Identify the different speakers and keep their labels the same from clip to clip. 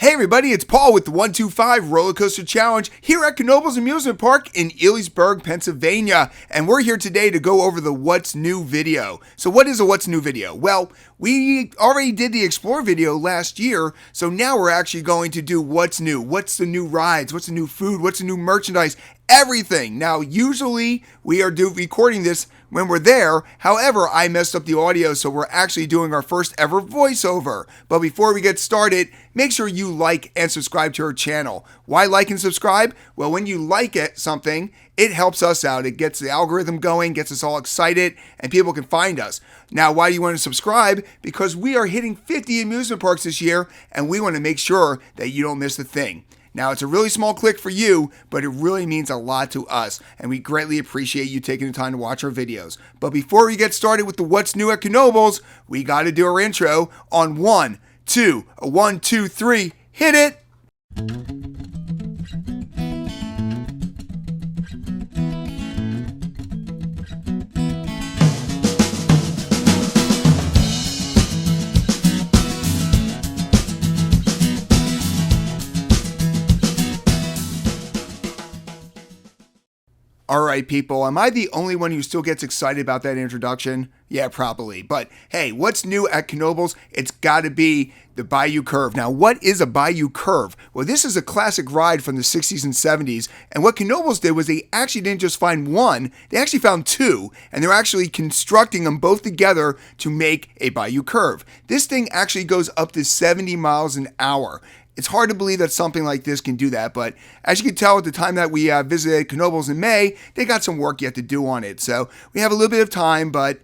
Speaker 1: Hey everybody, it's Paul with the 125 Roller Coaster Challenge here at Knoebels Amusement Park in Elysburg, Pennsylvania. And we're here today to go over the What's New video. So what is a What's New video? Well, we already did the Explore video last year, so now we're actually going to do What's New. What's the new rides? What's the new food? What's the new merchandise? Everything. Now, usually we are recording this when we're there. However, I messed up the audio, so we're actually doing our first ever voiceover. But before we get started, make sure you like and subscribe to our channel. Why like and subscribe? Well, when you like something, it helps us out. It gets the algorithm going, gets us all excited, and people can find us. Now, why do you want to subscribe? Because we are hitting 50 amusement parks this year, and we want to make sure that you don't miss a thing. Now, it's a really small click for you, but it really means a lot to us, and we greatly appreciate you taking the time to watch our videos. But before we get started with the What's New at Knoebels, we got to do our intro on 1, 2, 1, 2, 3, hit it! All right, people, am I the only one who still gets excited about that introduction? Yeah, probably. But hey, what's new at Knoebels? It's got to be the Bayou Curve. Now, what is a Bayou Curve? Well, this is a classic ride from the 60s and 70s. And what Knoebels did was they actually didn't just find one, they actually found two. And they're actually constructing them both together to make a Bayou Curve. This thing actually goes up to 70 miles an hour. It's hard to believe that something like this can do that, but as you can tell at the time that we visited Knoebels in May, they got some work yet to do on it. So we have a little bit of time, but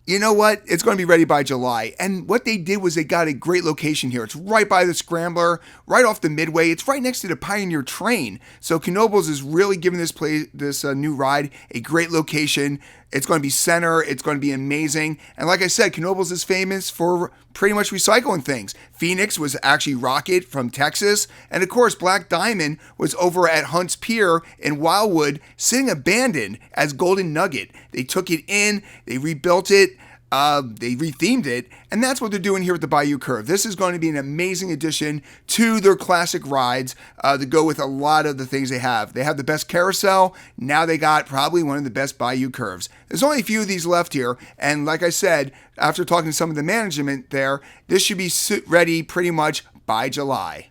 Speaker 1: you know what? It's going to be ready by July. And what they did was they got a great location here. It's right by the Scrambler, right off the Midway. It's right next to the Pioneer train. So Knoebels is really giving this new ride a great location. It's going to be center. It's going to be amazing. And like I said, Knoebels is famous for pretty much recycling things. Phoenix was actually Rocket from Texas. And of course, Black Diamond was over at Hunt's Pier in Wildwood, sitting abandoned as Golden Nugget. They took it in, they rebuilt it, they rethemed it, and that's what they're doing here with the Bayou Curve. This is going to be an amazing addition to their classic rides to go with a lot of the things they have. They have the best carousel. Now they got probably one of the best Bayou Curves. There's only a few of these left here, and like I said, after talking to some of the management there, this should be ready pretty much by July.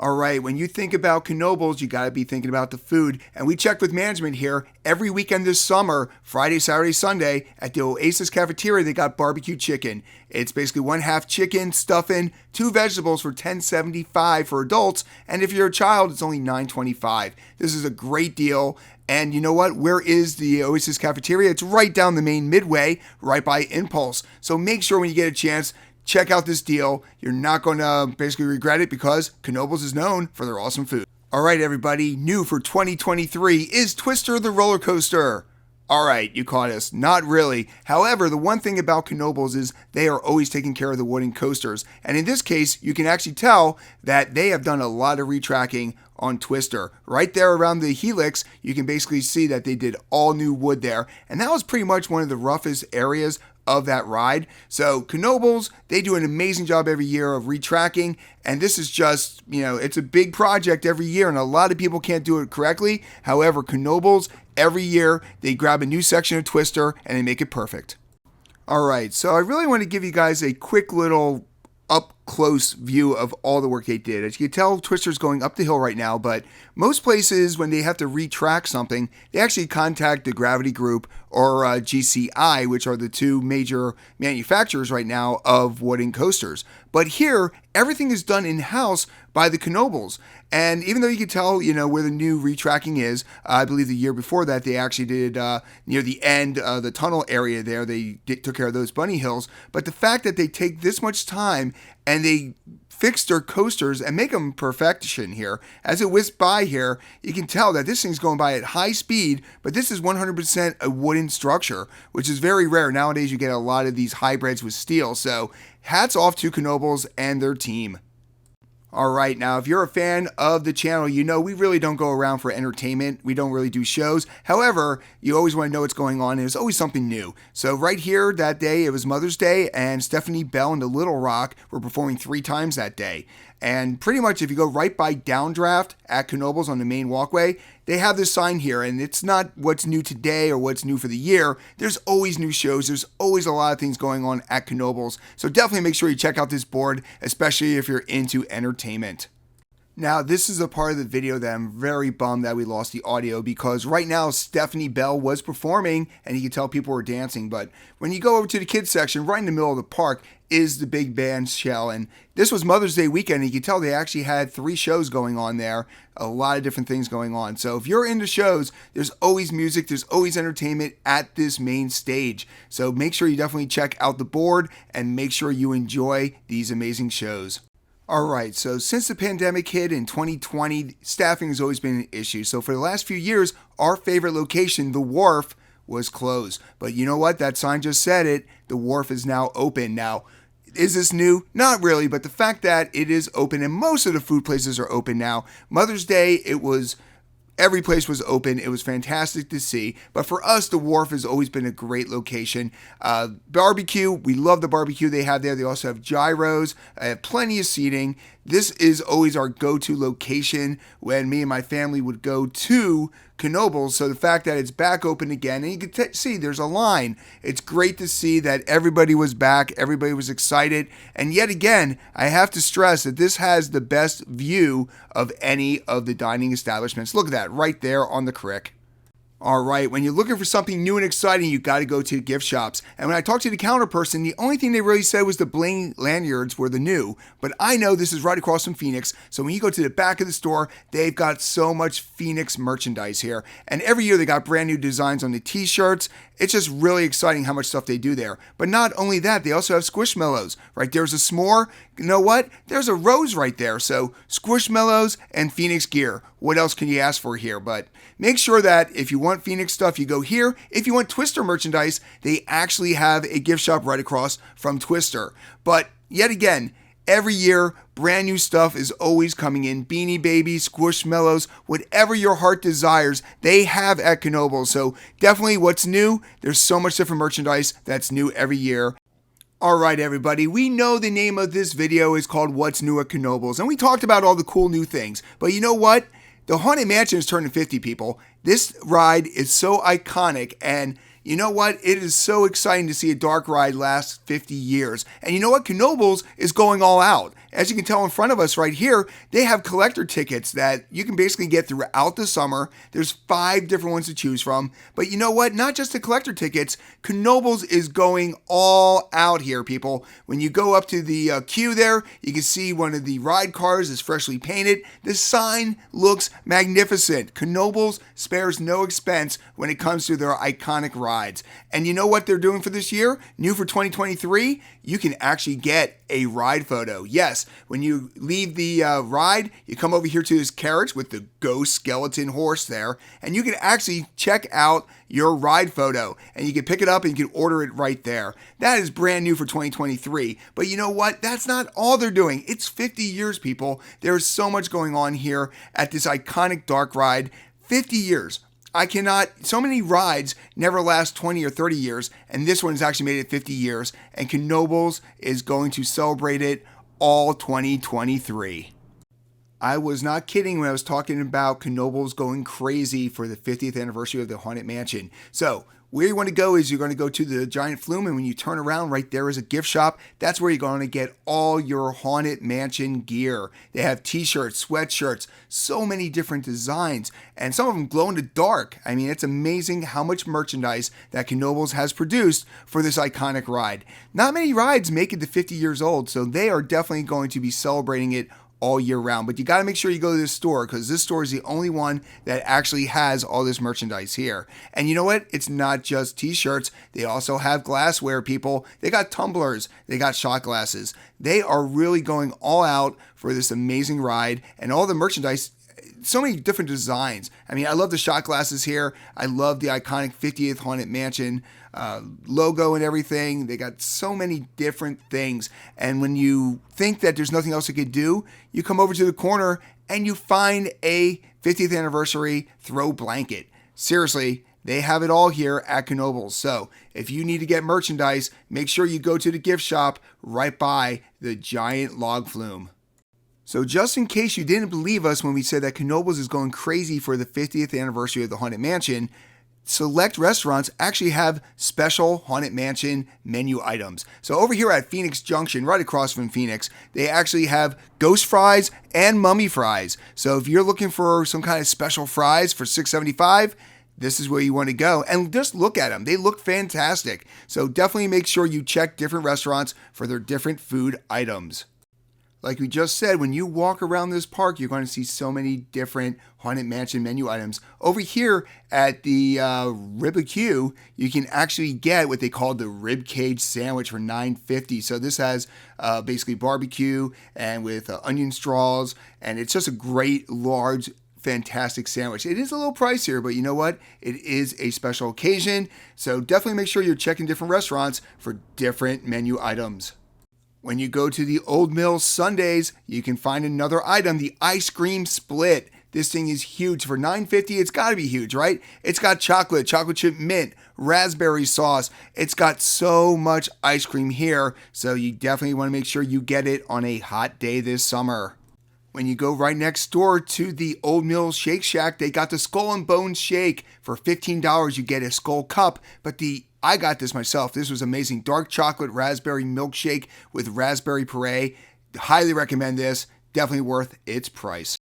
Speaker 1: All right, when you think about Knoebels, you got to be thinking about the food. And we checked with management here. Every weekend this summer, Friday, Saturday, Sunday, at the Oasis Cafeteria, they got BBQ Chicken. It's basically 1/2 chicken, stuffing, 2 vegetables for $10.75 for adults. And if you're a child, it's only $9.25. This is a great deal. And you know what? Where is the Oasis Cafeteria? It's right down the main Midway, right by Impulse. So make sure when you get a chance, check out this deal. You're not going to basically regret it because Knoebels is known for their awesome food. All right, everybody, new for 2023 is Twister the roller coaster. All right, you caught us. Not really. However, the one thing about Knoebels is they are always taking care of the wooden coasters. And in this case, you can actually tell that they have done a lot of retracking on Twister. Right there around the helix, you can basically see that they did all new wood there. And that was pretty much one of the roughest areas of that ride. So Knoebels, they do an amazing job every year of retracking, and this is just, it's a big project every year, and a lot of people can't do it correctly. However, Knoebels, every year, they grab a new section of Twister, and they make it perfect. All right, so I really want to give you guys a quick little up-close view of all the work they did. As you can tell, Twister's going up the hill right now, but most places, when they have to retrack something, they actually contact the Gravity Group or GCI, which are the two major manufacturers right now of wooden coasters. But here, everything is done in-house by the Knoebels. And even though you can tell, where the new retracking is, I believe the year before that, they actually did near the end, the tunnel area there, they took care of those bunny hills. But the fact that they take this much time and they fix their coasters and make them perfection here. As it whisks by here, you can tell that this thing's going by at high speed, but this is 100% a wooden structure, which is very rare. Nowadays, you get a lot of these hybrids with steel. So hats off to Knoebels and their team. All right, now if you're a fan of the channel, you know we really don't go around for entertainment. We don't really do shows. However, you always want to know what's going on, and there's always something new. So right here that day, it was Mother's Day, and Stephanie Bell and the Little Rock were performing 3 times that day. And pretty much if you go right by Downdraft at Knoebels on the main walkway, they have this sign here, and it's not what's new today or what's new for the year. There's always new shows. There's always a lot of things going on at Knoebels. So definitely make sure you check out this board, especially if you're into entertainment. Now, this is a part of the video that I'm very bummed that we lost the audio, because right now Stephanie Bell was performing and you can tell people were dancing. But when you go over to the kids section, right in the middle of the park is the big band shell. And this was Mother's Day weekend, and you can tell they actually had 3 shows going on there, a lot of different things going on. So if you're into shows, there's always music, there's always entertainment at this main stage. So make sure you definitely check out the board and make sure you enjoy these amazing shows. Alright, so since the pandemic hit in 2020, staffing has always been an issue. So for the last few years, our favorite location, the Wharf, was closed. But you know what? That sign just said it. The Wharf is now open. Now, is this new? Not really, but the fact that it is open and most of the food places are open now. Mother's Day, every place was open. It was fantastic to see. But for us, the Wharf has always been a great location. Barbecue, we love the barbecue they have there. They also have gyros. I have plenty of seating. This is always our go-to location when me and my family would go to Knoebels. So the fact that it's back open again, and you can see there's a line. It's great to see that everybody was back. Everybody was excited. And yet again, I have to stress that this has the best view of any of the dining establishments. Look at that right there on the crick. All right, when you're looking for something new and exciting, you got to go to the gift shops. And when I talked to the counter person, the only thing they really said was the bling lanyards were the new. But I know this is right across from Phoenix, so when you go to the back of the store, they've got so much Phoenix merchandise here. And every year they got brand new designs on the t-shirts. It's just really exciting how much stuff they do there. But not only that, they also have Squishmallows. Right, there's a s'more. You know what? There's a rose right there. So Squishmallows and Phoenix gear. What else can you ask for here? But make sure that if you want Phoenix stuff, you go here. If you want Twister merchandise, they actually have a gift shop right across from Twister. But yet again, every year, brand new stuff is always coming in. Beanie Babies, Squishmallows, whatever your heart desires, they have at Knoebels. So definitely what's new, there's so much different merchandise that's new every year. Alright everybody, we know the name of this video is called What's New at Knoebels, and we talked about all the cool new things. But you know what? The Haunted Mansion is turning 50, people. This ride is so iconic, and you know what? It is so exciting to see a dark ride last 50 years. And you know what? Knoebels is going all out. As you can tell in front of us right here, they have collector tickets that you can basically get throughout the summer. There's 5 different ones to choose from. But you know what? Not just the collector tickets. Knoebels is going all out here, people. When you go up to the queue there, you can see one of the ride cars is freshly painted. The sign looks magnificent. Knoebels spares no expense when it comes to their iconic rides. And you know what they're doing for this year? New for 2023? You can actually get a ride photo. Yes, when you leave the ride, you come over here to this carriage with the ghost skeleton horse there, and you can actually check out your ride photo, and you can pick it up and you can order it right there. That is brand new for 2023. But you know what? That's not all they're doing. It's 50 years, people. There's so much going on here at this iconic dark ride. 50 years. So many rides never last 20 or 30 years, and this one has actually made it 50 years, and Knoebels is going to celebrate it all 2023. I was not kidding when I was talking about Knoebels going crazy for the 50th anniversary of the Haunted Mansion. So, where you want to go is you're going to go to the giant flume, and when you turn around, right there is a gift shop. That's where you're going to get all your Haunted Mansion gear. They have t-shirts, sweatshirts, so many different designs, and some of them glow in the dark. I mean, it's amazing how much merchandise that Knoebels has produced for this iconic ride. Not many rides make it to 50 years old, so they are definitely going to be celebrating it all year round. But you got to make sure you go to this store, because this store is the only one that actually has all this merchandise here. And you know what? It's not just t-shirts. They also have glassware, people. They got tumblers. They got shot glasses. They are really going all out for this amazing ride, and all the merchandise, so many different designs. I mean, I love the shot glasses here. I love the iconic 50th Haunted Mansion logo and everything. They got so many different things. And when you think that there's nothing else you could do, you come over to the corner and you find a 50th anniversary throw blanket. Seriously, they have it all here at Knoebels. So if you need to get merchandise, make sure you go to the gift shop right by the giant log flume. So just in case you didn't believe us when we said that Knoebels is going crazy for the 50th anniversary of the Haunted Mansion, select restaurants actually have special Haunted Mansion menu items. So over here at Phoenix Junction, right across from Phoenix, they actually have ghost fries and mummy fries. So if you're looking for some kind of special fries for $6.75, this is where you want to go. And just look at them. They look fantastic. So definitely make sure you check different restaurants for their different food items. Like we just said, when you walk around this park, you're going to see so many different Haunted Mansion menu items. Over here at the Ribcage, you can actually get what they call the Ribcage Sandwich for $9.50. So this has basically barbecue and with onion straws, and it's just a great, large, fantastic sandwich. It is a little pricier, but you know what? It is a special occasion. So definitely make sure you're checking different restaurants for different menu items. When you go to the Oatmeal Sundays, you can find another item, the ice cream split. This thing is huge. For $9.50, it's got to be huge, right? It's got chocolate chip mint, raspberry sauce. It's got so much ice cream here, so you definitely want to make sure you get it on a hot day this summer. When you go right next door to the Oatmeal Shake Shack, they got the Skull and Bones Shake. For $15, you get a skull cup, but I got this myself. This was amazing. Dark chocolate raspberry milkshake with raspberry puree. Highly recommend this. Definitely worth its price.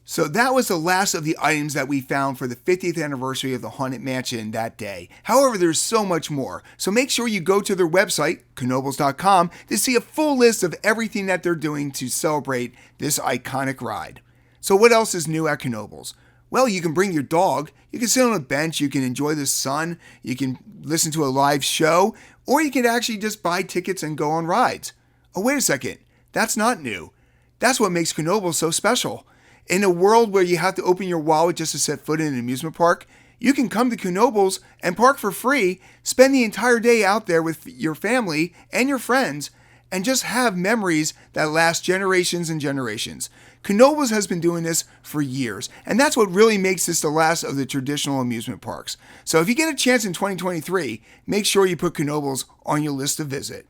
Speaker 1: So that was the last of the items that we found for the 50th anniversary of the Haunted Mansion that day. However, there's so much more. So make sure you go to their website, Knoebels.com, to see a full list of everything that they're doing to celebrate this iconic ride. So what else is new at Knoebels? Well, you can bring your dog, you can sit on a bench, you can enjoy the sun, you can listen to a live show, or you can actually just buy tickets and go on rides. Oh, wait a second. That's not new. That's what makes Knoebels so special. In a world where you have to open your wallet just to set foot in an amusement park, you can come to Knoebels and park for free, spend the entire day out there with your family and your friends, and just have memories that last generations and generations. Knoebels has been doing this for years, and that's what really makes this the last of the traditional amusement parks. So if you get a chance in 2023, make sure you put Knoebels on your list to visit.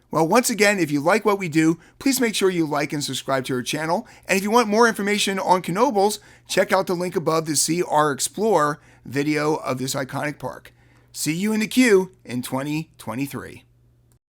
Speaker 1: Well, once again, if you like what we do, please make sure you like and subscribe to our channel. And if you want more information on Knoebels, check out the link above to see our Explore video of this iconic park. See you in the queue in 2023.